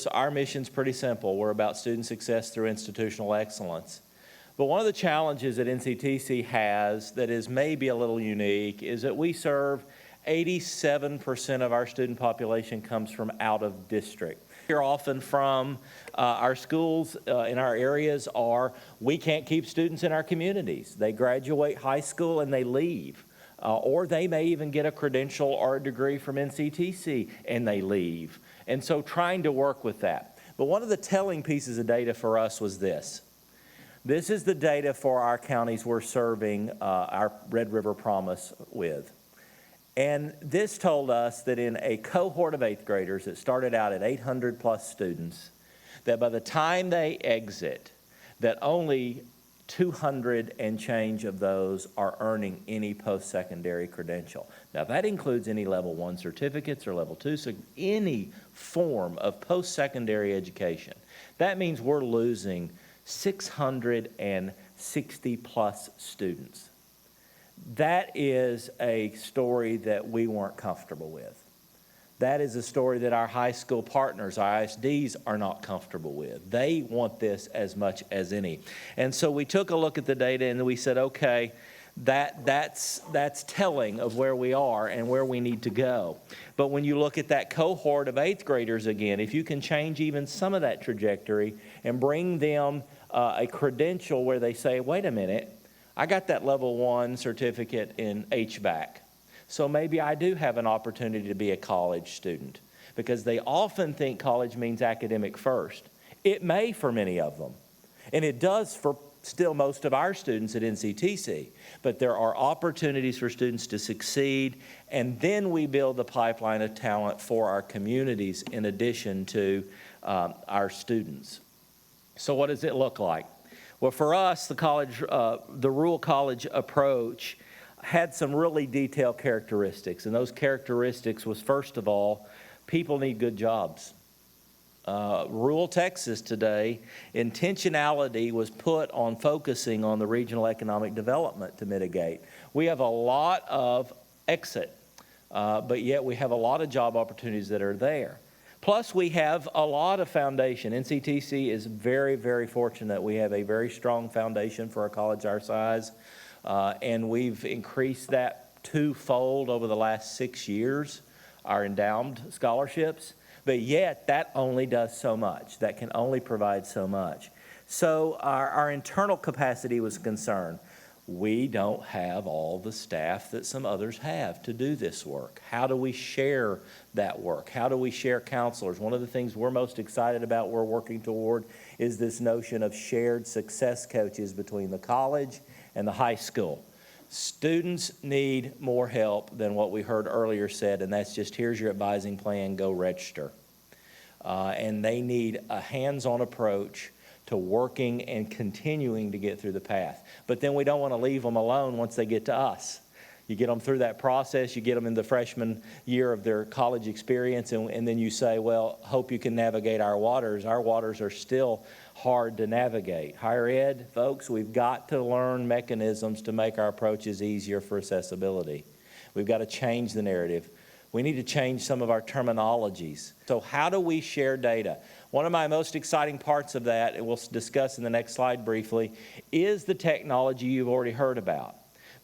Our mission's pretty simple. We're about student success through institutional excellence. But one of the challenges that NCTC has that is maybe a little unique is that we serve 87% of our student population comes from out of district. Here often from our schools in our areas are, we can't keep students in our communities. They graduate high school and they leave. Or they may even get a credential or a degree from NCTC and they leave. And so trying to work with that. But one of the telling pieces of data for us was this. This is the data for our counties we're serving our Red River Promise with. And this told us that in a cohort of 8th graders that started out at 800 plus students, that by the time they exit, that only 200 and change of those are earning any post-secondary credential. Now that includes any level 1 certificates or level 2, so any form of post-secondary education. That means we're losing 660 plus students. That is a story that we weren't comfortable with. That is a story that our high school partners, our ISDs, are not comfortable with. They want this as much as any. And so we took a look at the data and we said, okay, that's telling of where we are and where we need to go. But when you look at that cohort of 8th graders again, if you can change even some of that trajectory and bring them a credential where they say, wait a minute, I got that level 1 certificate in HVAC. So maybe I do have an opportunity to be a college student, because they often think college means academic first. It may for many of them, and it does for still most of our students at NCTC, but there are opportunities for students to succeed, and then we build the pipeline of talent for our communities in addition to our students. So what does it look like? Well, for us, the rural college approach had some really detailed characteristics, and those characteristics was, first of all, people need good jobs. Rural Texas today, intentionality was put on focusing on the regional economic development to mitigate. We have a lot of exit, but yet we have a lot of job opportunities that are there. Plus, we have a lot of foundation. NCTC is very, very fortunate. We have a very strong foundation for a college our size. And we've increased that twofold over the last 6 years, our endowed scholarships. But yet, that only does so much. That can only provide so much. So our internal capacity was concerned. We don't have all the staff that some others have to do this work. How do we share that work? How do we share counselors? One of the things we're most excited about, we're working toward, is this notion of shared success coaches between the college and the high school. Students need more help than what we heard earlier said, and that's just, here's your advising plan, go register. And they need a hands-on approach to working and continuing to get through the path. But then we don't want to leave them alone once they get to us. You get them through that process, you get them in the freshman year of their college experience, and then you say, well, hope you can navigate our waters. Our waters are still hard to navigate. Higher ed, folks, we've got to learn mechanisms to make our approaches easier for accessibility. We've got to change the narrative. We need to change some of our terminologies. So how do we share data? One of my most exciting parts of that, and we'll discuss in the next slide briefly, is the technology you've already heard about.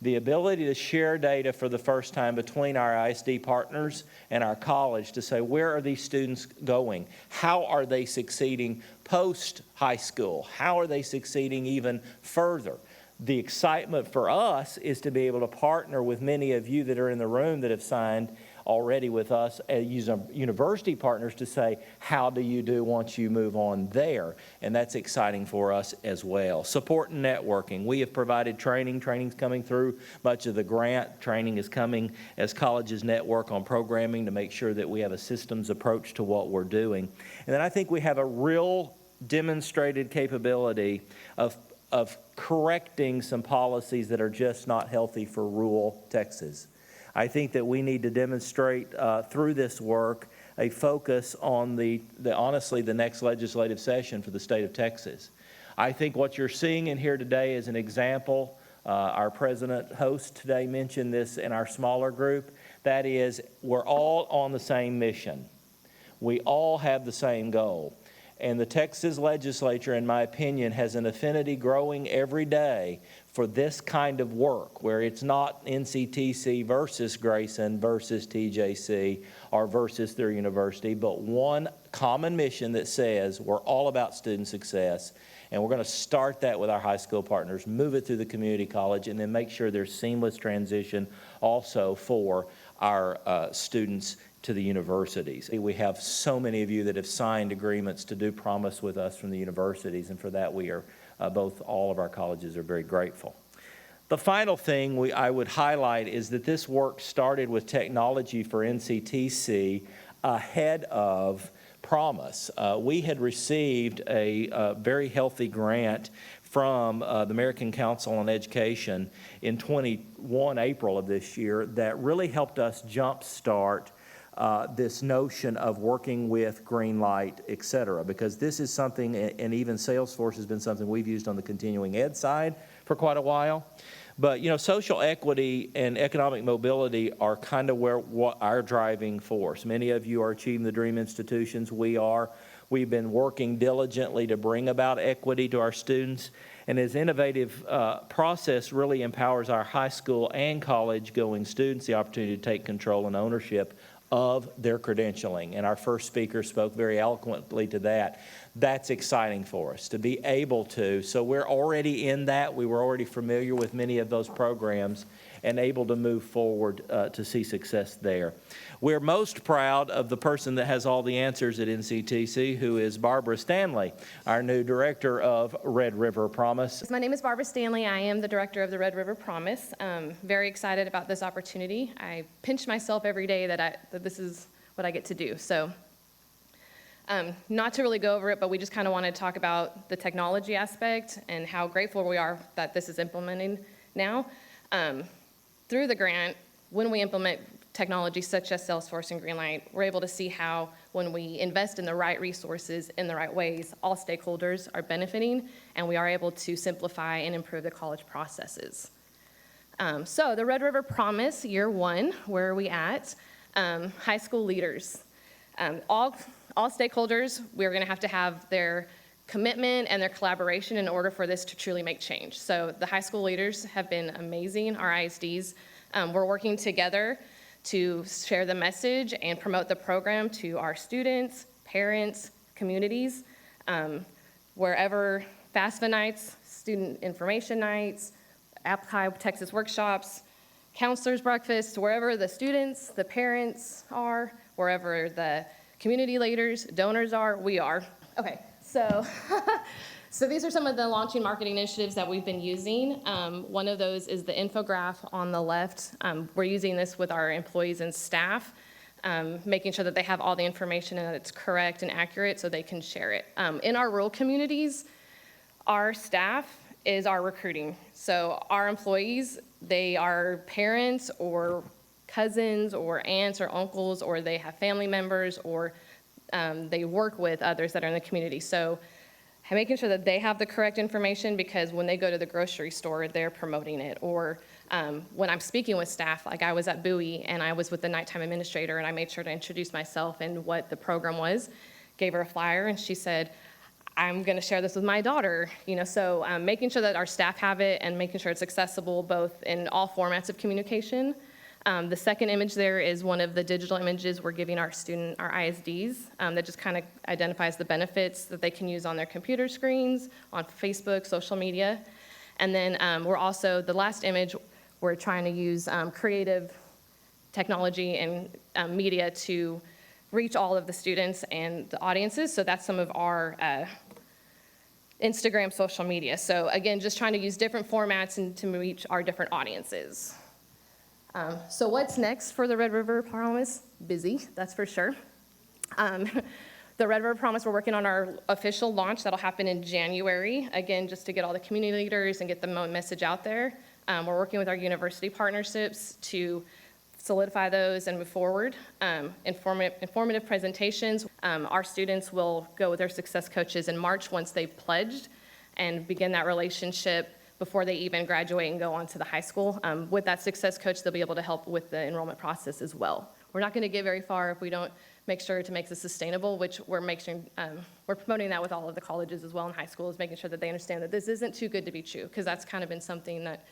The ability to share data for the first time between our ISD partners and our college to say, where are these students going? How are they succeeding post-high school? How are they succeeding even further? The excitement for us is to be able to partner with many of you that are in the room that have signed already with us as university partners to say, how do you do once you move on there? And that's exciting for us as well. Support and networking. We have provided training. Training's coming through much of the grant. Training is coming as colleges network on programming to make sure that we have a systems approach to what we're doing. And then I think we have a real demonstrated capability of correcting some policies that are just not healthy for rural Texas. I think that we need to demonstrate through this work a focus on honestly the next legislative session for the state of Texas. I think what you're seeing in here today is an example. Our president host today mentioned this in our smaller group. That is, we're all on the same mission. We all have the same goal. And the Texas legislature, in my opinion, has an affinity growing every day for this kind of work, where it's not NCTC versus Grayson versus TJC or versus their university, but one common mission that says we're all about student success. And we're going to start that with our high school partners, move it through the community college, and then make sure there's seamless transition also for our students to the universities. We have so many of you that have signed agreements to do promise with us from the universities, and for that we are all of our colleges are very grateful. The final thing I would highlight is that this work started with technology for NCTC ahead of promise. We had received a very healthy grant from the American Council on Education in April of this year that really helped us jumpstart this notion of working with Greenlight, et cetera, because this is something, and even Salesforce has been something we've used on the continuing ed side for quite a while. But, social equity and economic mobility are kind of what our driving force. Many of you are achieving the dream institutions. We are. We've been working diligently to bring about equity to our students. And this innovative process really empowers our high school and college-going students the opportunity to take control and ownership of their credentialing. And our first speaker spoke very eloquently to that. That's exciting for us to be able to. So we're already in that. We were already familiar with many of those programs and able to move forward to see success there. We're most proud of the person that has all the answers at NCTC, who is Barbara Stanley, our new director of Red River Promise. My name is Barbara Stanley. I am the director of the Red River Promise. Very excited about this opportunity. I pinch myself every day that this is what I get to do. So not to really go over it, but we just kind of want to talk about the technology aspect and how grateful we are that this is implementing now. Through the grant, when we implement technology such as Salesforce and Greenlight, we're able to see how when we invest in the right resources in the right ways, all stakeholders are benefiting, and we are able to simplify and improve the college processes. So the Red River Promise, year one, where are we at? High school leaders. All stakeholders, we're going to have their commitment and their collaboration in order for this to truly make change. So the high school leaders have been amazing, our ISDs. We're working together to share the message and promote the program to our students, parents, communities, wherever FAFSA nights, student information nights, Apkai Texas workshops, counselors breakfast, wherever the students, the parents are, wherever the community leaders, donors are, we are. Okay, so these are some of the launching marketing initiatives that we've been using. One of those is the infograph on the left. We're using this with our employees and staff, making sure that they have all the information and that it's correct and accurate so they can share it. In our rural communities, our staff is our recruiting. So our employees, they are parents or cousins or aunts or uncles, or they have family members, or they work with others that are in the community. So making sure that they have the correct information, because when they go to the grocery store, they're promoting it. Or when I'm speaking with staff, like I was at Bowie and I was with the nighttime administrator, and I made sure to introduce myself and what the program was, gave her a flyer, and she said, I'm going to share this with my daughter. So making sure that our staff have it and making sure it's accessible both in all formats of communication. The second image there is one of the digital images we're giving our ISDs, that just kind of identifies the benefits that they can use on their computer screens, on Facebook, social media. And then we're also, the last image, we're trying to use creative technology and media to reach all of the students and the audiences. So that's some of our Instagram social media. So again, just trying to use different formats and to reach our different audiences. So what's next for the Red River Promise? Busy, that's for sure. The Red River Promise, we're working on our official launch. That'll happen in January. Again, just to get all the community leaders and get the message out there. We're working with our university partnerships to solidify those and move forward. Informative presentations. Our students will go with their success coaches in March once they've pledged and begin that relationship before they even graduate and go on to the high school. With that success coach, they'll be able to help with the enrollment process as well. we're not going to get very far if we don't make sure to make this sustainable, which we're promoting that with all of the colleges as well in high schools, making sure that they understand that this isn't too good to be true, because that's kind of been something that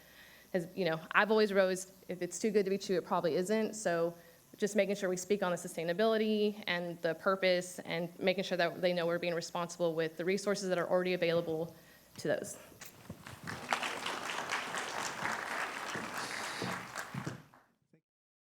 has, I've always raised, if it's too good to be true, it probably isn't. So just making sure we speak on the sustainability and the purpose, and making sure that they know we're being responsible with the resources that are already available to those.